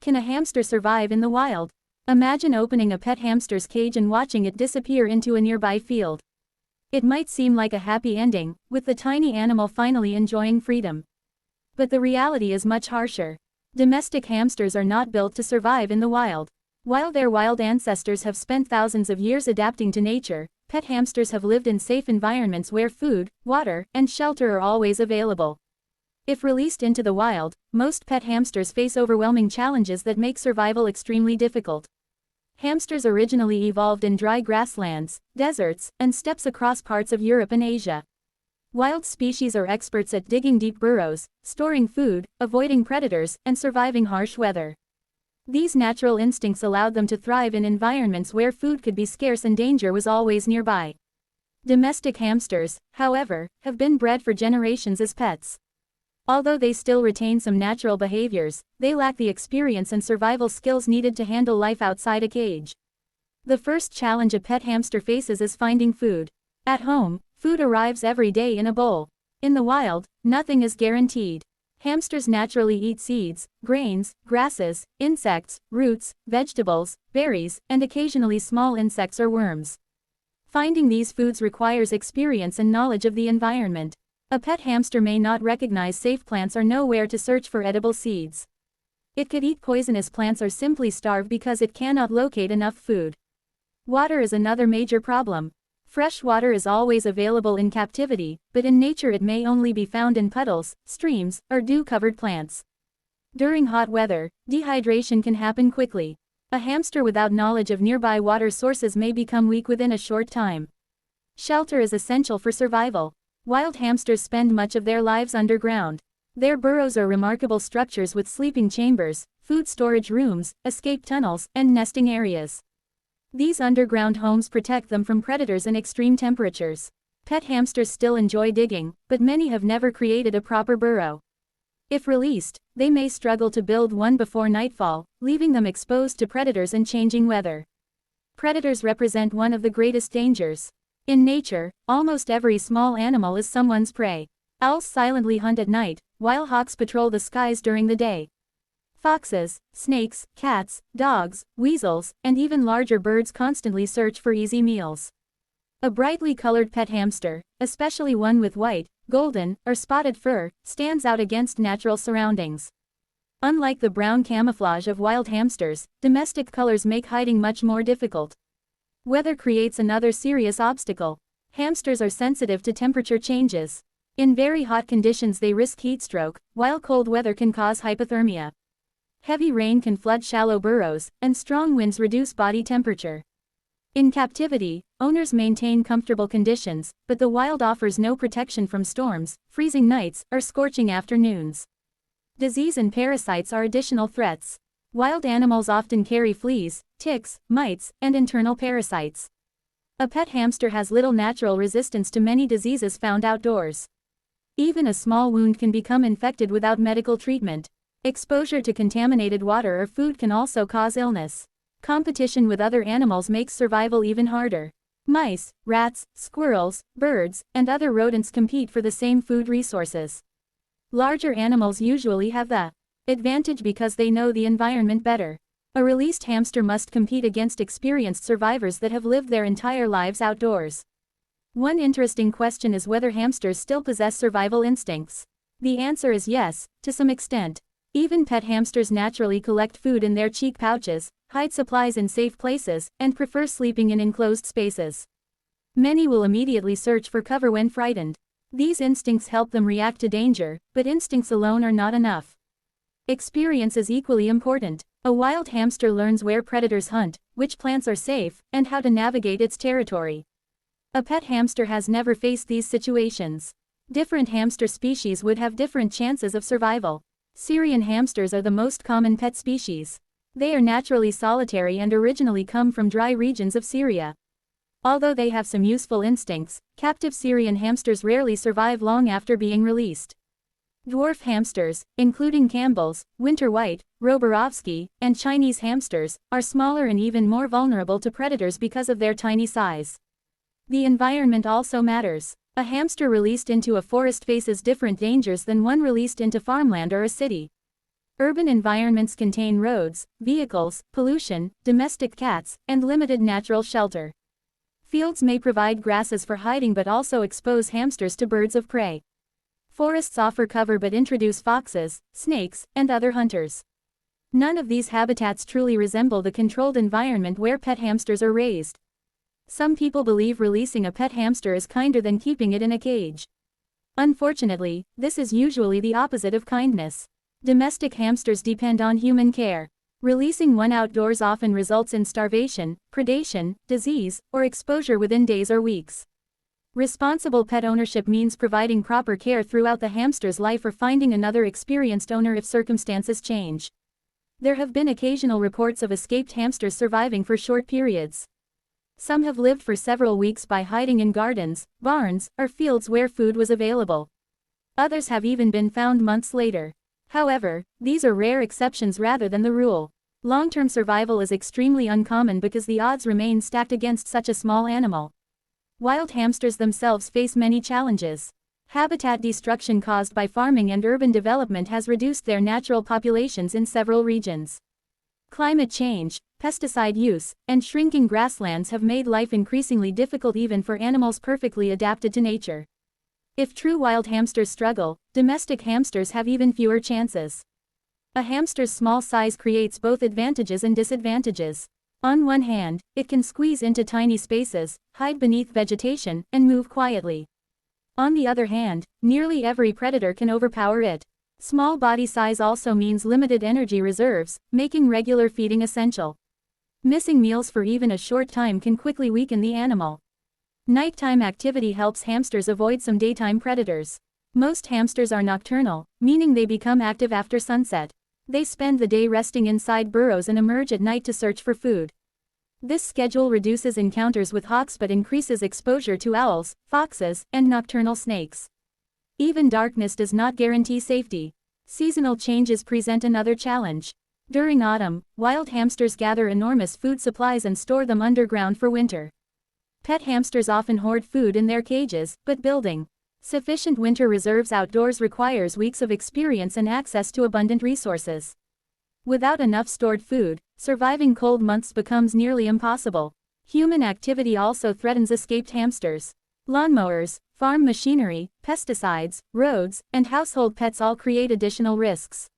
Can a hamster survive in the wild? Imagine opening a pet hamster's cage and watching it disappear into a nearby field. It might seem like a happy ending, with the tiny animal finally enjoying freedom. But the reality is much harsher. Domestic hamsters are not built to survive in the wild. While their wild ancestors have spent thousands of years adapting to nature, pet hamsters have lived in safe environments where food, water, and shelter are always available. If released into the wild, most pet hamsters face overwhelming challenges that make survival extremely difficult. Hamsters originally evolved in dry grasslands, deserts, and steppes across parts of Europe and Asia. Wild species are experts at digging deep burrows, storing food, avoiding predators, and surviving harsh weather. These natural instincts allowed them to thrive in environments where food could be scarce and danger was always nearby. Domestic hamsters, however, have been bred for generations as pets. Although they still retain some natural behaviors, they lack the experience and survival skills needed to handle life outside a cage. The first challenge a pet hamster faces is finding food. At home, food arrives every day in a bowl. In the wild, nothing is guaranteed. Hamsters naturally eat seeds, grains, grasses, insects, roots, vegetables, berries, and occasionally small insects or worms. Finding these foods requires experience and knowledge of the environment. A pet hamster may not recognize safe plants or know where to search for edible seeds. It could eat poisonous plants or simply starve because it cannot locate enough food. Water is another major problem. Fresh water is always available in captivity, but in nature it may only be found in puddles, streams, or dew-covered plants. During hot weather, dehydration can happen quickly. A hamster without knowledge of nearby water sources may become weak within a short time. Shelter is essential for survival. Wild hamsters spend much of their lives underground. Their burrows are remarkable structures with sleeping chambers, food storage rooms, escape tunnels, and nesting areas. These underground homes protect them from predators and extreme temperatures. Pet hamsters still enjoy digging, but many have never created a proper burrow. If released, they may struggle to build one before nightfall, leaving them exposed to predators and changing weather. Predators represent one of the greatest dangers. In nature, almost every small animal is someone's prey. Owls silently hunt at night, while hawks patrol the skies during the day. Foxes, snakes, cats, dogs, weasels, and even larger birds constantly search for easy meals. A brightly colored pet hamster, especially one with white, golden, or spotted fur, stands out against natural surroundings. Unlike the brown camouflage of wild hamsters, domestic colors make hiding much more difficult. Weather creates another serious obstacle. Hamsters are sensitive to temperature changes. In very hot conditions they risk heat stroke, while cold weather can cause hypothermia. Heavy rain can flood shallow burrows, and strong winds reduce body temperature. In captivity, owners maintain comfortable conditions, but the wild offers no protection from storms, freezing nights, or scorching afternoons. Disease and parasites are additional threats. Wild animals often carry fleas, ticks, mites, and internal parasites. A pet hamster has little natural resistance to many diseases found outdoors. Even a small wound can become infected without medical treatment. Exposure to contaminated water or food can also cause illness. Competition with other animals makes survival even harder. Mice, rats, squirrels, birds, and other rodents compete for the same food resources. Larger animals usually have the advantage because they know the environment better. A released hamster must compete against experienced survivors that have lived their entire lives outdoors. One interesting question is whether hamsters still possess survival instincts. The answer is yes, to some extent. Even pet hamsters naturally collect food in their cheek pouches, hide supplies in safe places, and prefer sleeping in enclosed spaces. Many will immediately search for cover when frightened. These instincts help them react to danger, but instincts alone are not enough. Experience is equally important. A wild hamster learns where predators hunt, which plants are safe, and how to navigate its territory. A pet hamster has never faced these situations. Different hamster species would have different chances of survival. Syrian hamsters are the most common pet species. They are naturally solitary and originally come from dry regions of Syria. Although they have some useful instincts, captive Syrian hamsters rarely survive long after being released. Dwarf hamsters, including Campbell's, winter white, Roborovsky, and Chinese hamsters, are smaller and even more vulnerable to predators because of their tiny size. The environment also matters. A hamster released into a forest faces different dangers than one released into farmland or a city. Urban environments contain roads, vehicles, pollution, domestic cats, and limited natural shelter. Fields may provide grasses for hiding but also expose hamsters to birds of prey. Forests offer cover but introduce foxes, snakes, and other hunters. None of these habitats truly resemble the controlled environment where pet hamsters are raised. Some people believe releasing a pet hamster is kinder than keeping it in a cage. Unfortunately, this is usually the opposite of kindness. Domestic hamsters depend on human care. Releasing one outdoors often results in starvation, predation, disease, or exposure within days or weeks. Responsible pet ownership means providing proper care throughout the hamster's life or finding another experienced owner if circumstances change. There have been occasional reports of escaped hamsters surviving for short periods. Some have lived for several weeks by hiding in gardens, barns, or fields where food was available. Others have even been found months later. However, these are rare exceptions rather than the rule. Long-term survival is extremely uncommon because the odds remain stacked against such a small animal. Wild hamsters themselves face many challenges. Habitat destruction caused by farming and urban development has reduced their natural populations in several regions. Climate change, pesticide use, and shrinking grasslands have made life increasingly difficult even for animals perfectly adapted to nature. If true wild hamsters struggle, domestic hamsters have even fewer chances. A hamster's small size creates both advantages and disadvantages. On one hand, it can squeeze into tiny spaces, hide beneath vegetation, and move quietly. On the other hand, nearly every predator can overpower it. Small body size also means limited energy reserves, making regular feeding essential. Missing meals for even a short time can quickly weaken the animal. Nighttime activity helps hamsters avoid some daytime predators. Most hamsters are nocturnal, meaning they become active after sunset. They spend the day resting inside burrows and emerge at night to search for food. This schedule reduces encounters with hawks but increases exposure to owls, foxes, and nocturnal snakes. Even darkness does not guarantee safety. Seasonal changes present another challenge. During autumn, wild hamsters gather enormous food supplies and store them underground for winter. Pet hamsters often hoard food in their cages, but building sufficient winter reserves outdoors requires weeks of experience and access to abundant resources. Without enough stored food, surviving cold months becomes nearly impossible. Human activity also threatens escaped hamsters. Lawnmowers, farm machinery, pesticides, roads, and household pets all create additional risks.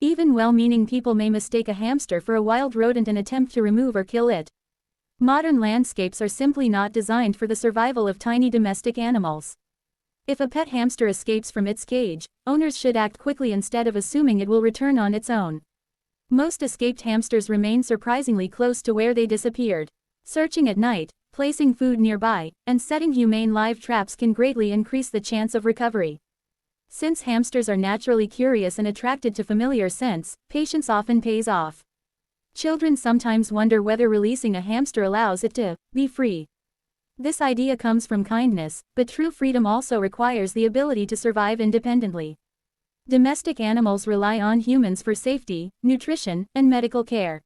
Even well-meaning people may mistake a hamster for a wild rodent and attempt to remove or kill it. Modern landscapes are simply not designed for the survival of tiny domestic animals. If a pet hamster escapes from its cage, owners should act quickly instead of assuming it will return on its own. Most escaped hamsters remain surprisingly close to where they disappeared. Searching at night, placing food nearby, and setting humane live traps can greatly increase the chance of recovery. Since hamsters are naturally curious and attracted to familiar scents, patience often pays off. Children sometimes wonder whether releasing a hamster allows it to be free. This idea comes from kindness, but true freedom also requires the ability to survive independently. Domestic animals rely on humans for safety, nutrition, and medical care.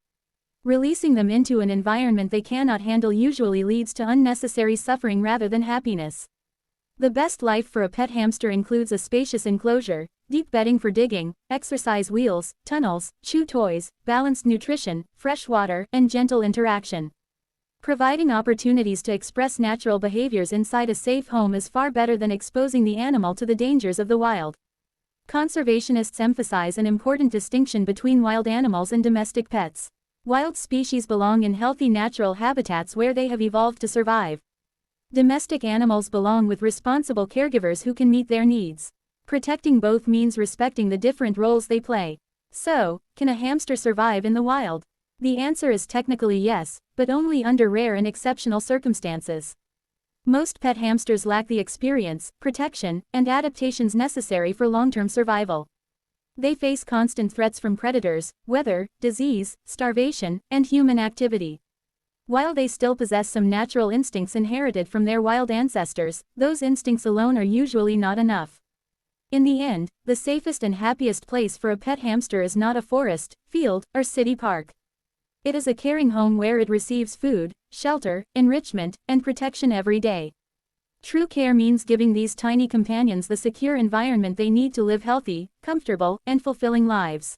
Releasing them into an environment they cannot handle usually leads to unnecessary suffering rather than happiness. The best life for a pet hamster includes a spacious enclosure, deep bedding for digging, exercise wheels, tunnels, chew toys, balanced nutrition, fresh water, and gentle interaction. Providing opportunities to express natural behaviors inside a safe home is far better than exposing the animal to the dangers of the wild. Conservationists emphasize an important distinction between wild animals and domestic pets. Wild species belong in healthy natural habitats where they have evolved to survive. Domestic animals belong with responsible caregivers who can meet their needs. Protecting both means respecting the different roles they play. So, can a hamster survive in the wild? The answer is technically yes, but only under rare and exceptional circumstances. Most pet hamsters lack the experience, protection, and adaptations necessary for long-term survival. They face constant threats from predators, weather, disease, starvation, and human activity. While they still possess some natural instincts inherited from their wild ancestors, those instincts alone are usually not enough. In the end, the safest and happiest place for a pet hamster is not a forest, field, or city park. It is a caring home where it receives food, shelter, enrichment, and protection every day. True care means giving these tiny companions the secure environment they need to live healthy, comfortable, and fulfilling lives.